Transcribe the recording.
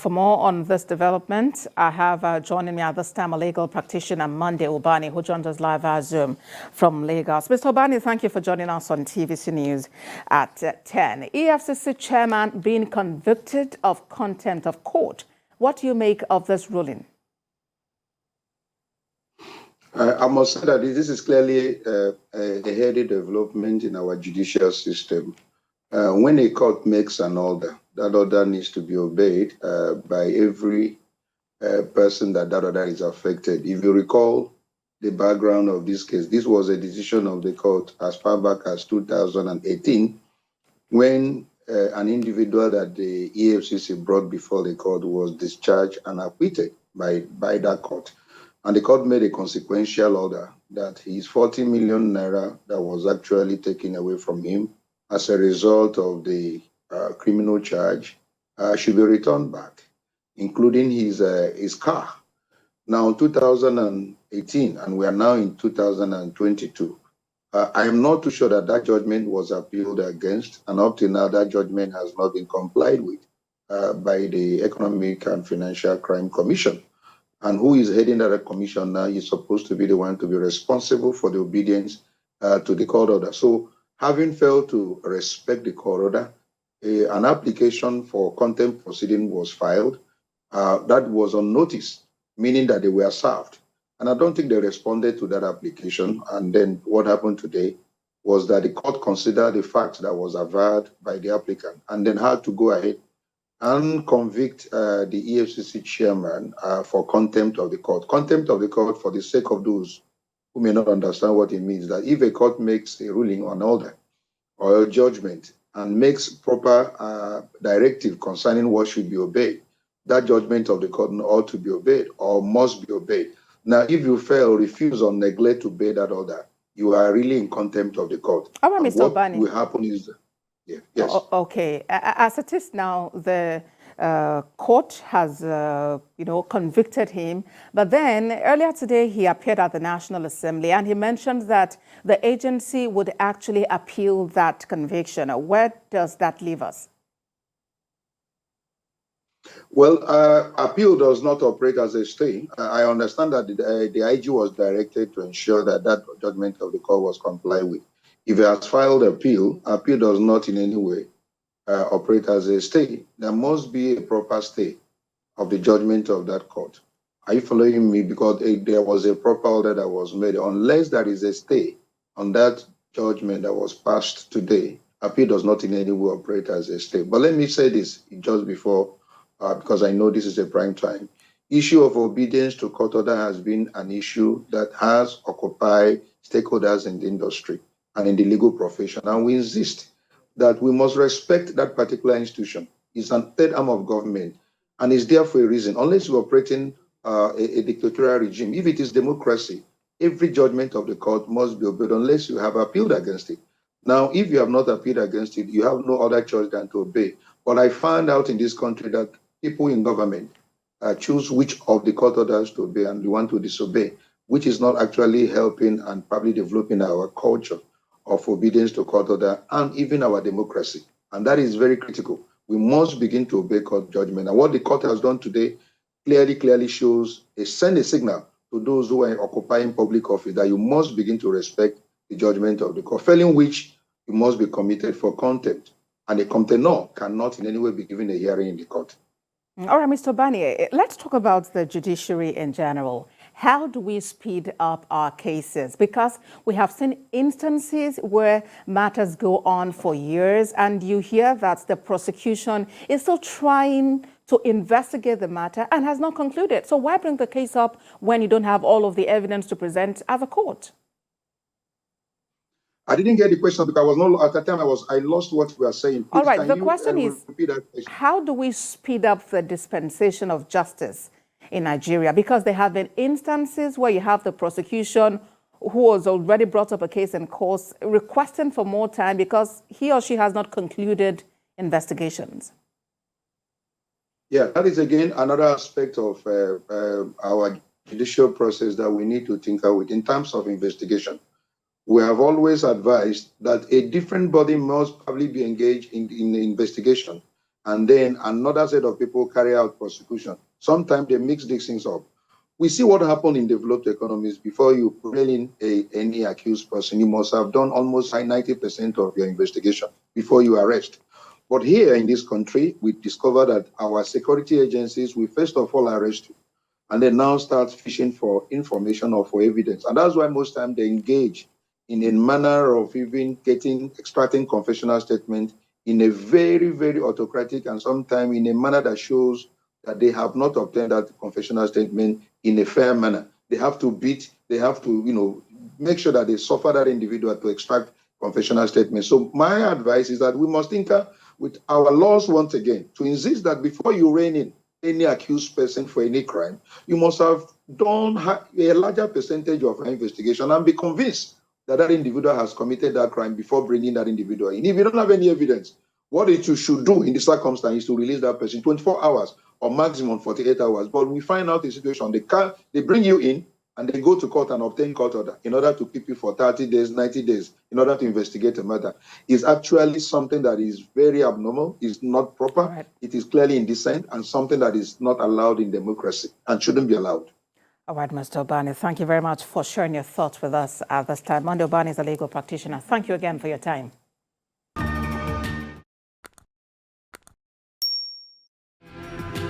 For more on this development, I have joining me at this time a legal practitioner, Monday Ubani, who joined us live via Zoom from Lagos. Mr. Ubani, thank you for joining us on TVC News at 10. EFCC Chairman being convicted of contempt of court. What do you make of this ruling? I must say that this is clearly a heady development in our judicial system. When a court makes an order, that order needs to be obeyed by every person that order is affected. If you recall the background of this case, this was a decision of the court as far back as 2018, when an individual that the EFCC brought before the court was discharged and acquitted by that court. And the court made a consequential order that his 40 million naira that was actually taken away from him as a result of the criminal charge should be returned back, including his car. Now, 2018, and we are now in 2022. I am not too sure that that judgment was appealed against, and up to now, that judgment has not been complied with by the Economic and Financial Crime Commission. And who is heading that commission now is supposed to be the one to be responsible for the obedience to the court order. So, having failed to respect the court order, an application for contempt proceeding was filed. That was on notice, meaning that they were served. And I don't think they responded to that application. And then what happened today was that the court considered the fact that was averred by the applicant and then had to go ahead and convict the EFCC chairman for contempt of the court. Contempt of the court, for the sake of those who may not understand what it means, that if a court makes a ruling on order or a judgment and makes proper directive concerning what should be obeyed, that judgment of the court ought to be obeyed or must be obeyed. Now, if you fail, refuse, or neglect to obey that order, you are really in contempt of the court. All right, Mr. What Ubani. will happen is, yes. Okay. As it is now, the court has, convicted him. But then earlier today, he appeared at the National Assembly and he mentioned that the agency would actually appeal that conviction. Where does that leave us? Well, appeal does not operate as a stay. I understand that the IG was directed to ensure that that judgment of the court was complied with. If it has filed appeal does not in any way operate as a stay. There must be a proper stay of the judgment of that court. Are you following me? Because there was a proper order that was made. Unless there is a stay on that judgment that was passed today, appeal does not in any way operate as a stay. But let me say this just before, because I know this is a prime time. Issue of obedience to court order has been an issue that has occupied stakeholders in the industry and in the legal profession. And we insist that we must respect that particular institution. It's a third arm of government and is there for a reason. Unless you're operating a dictatorial regime, if it is democracy, every judgment of the court must be obeyed unless you have appealed against it. Now, if you have not appealed against it, you have no other choice than to obey. But I found out in this country that people in government choose which of the court orders to obey and they want to disobey, which is not actually helping and probably developing our culture of obedience to court order and even our democracy. And that is very critical. We must begin to obey court judgment. And what the court has done today clearly shows, send a signal to those who are occupying public office that you must begin to respect the judgment of the court, failing which you must be committed for contempt. And a contemnor cannot in any way be given a hearing in the court. All right, Mr. Ubani, let's talk about the judiciary in general. How do we speed up our cases? Because we have seen instances where matters go on for years and you hear that the prosecution is still trying to investigate the matter and has not concluded. So why bring the case up when you don't have all of the evidence to present as a court? I didn't get the question because I was not, at the time I lost what we were saying. Please, all right, the question is, how do we speed up the dispensation of justice in Nigeria? Because there have been instances where you have the prosecution who has already brought up a case in court requesting for more time because he or she has not concluded investigations. Yeah, that is again another aspect of our judicial process that we need to tinker with in terms of investigation. We have always advised that a different body must probably be engaged in the investigation. and then another set of people carry out prosecution. Sometimes they mix these things up. We see what happened in developed economies. Before you bring in any accused person, you must have done almost 90% of your investigation before you arrest. But here in this country, we discover that our security agencies will first of all arrest you, and then now start fishing for information or for evidence. And that's why most times they engage in a manner of even extracting confessional statement in a very, very autocratic and sometimes in a manner that shows that they have not obtained that confessional statement in a fair manner. They have to make sure that they suffer that individual to extract confessional statements. So my advice is that we must tinker with our laws once again to insist that before you rein in any accused person for any crime, you must have done a larger percentage of an investigation and be convinced that that individual has committed that crime before bringing that individual in. If you don't have any evidence, what you should do in the circumstance is to release that person 24 hours or maximum 48 hours. But we find out a situation, they bring you in and they go to court and obtain court order in order to keep you for 30 days, 90 days, in order to investigate a matter. Is actually something that is very abnormal, is not proper, right. It is clearly indecent, and something that is not allowed in democracy and shouldn't be allowed. All right, Mr. Ubani, thank you very much for sharing your thoughts with us at this time. Monday Ubani is a legal practitioner. Thank you again for your time.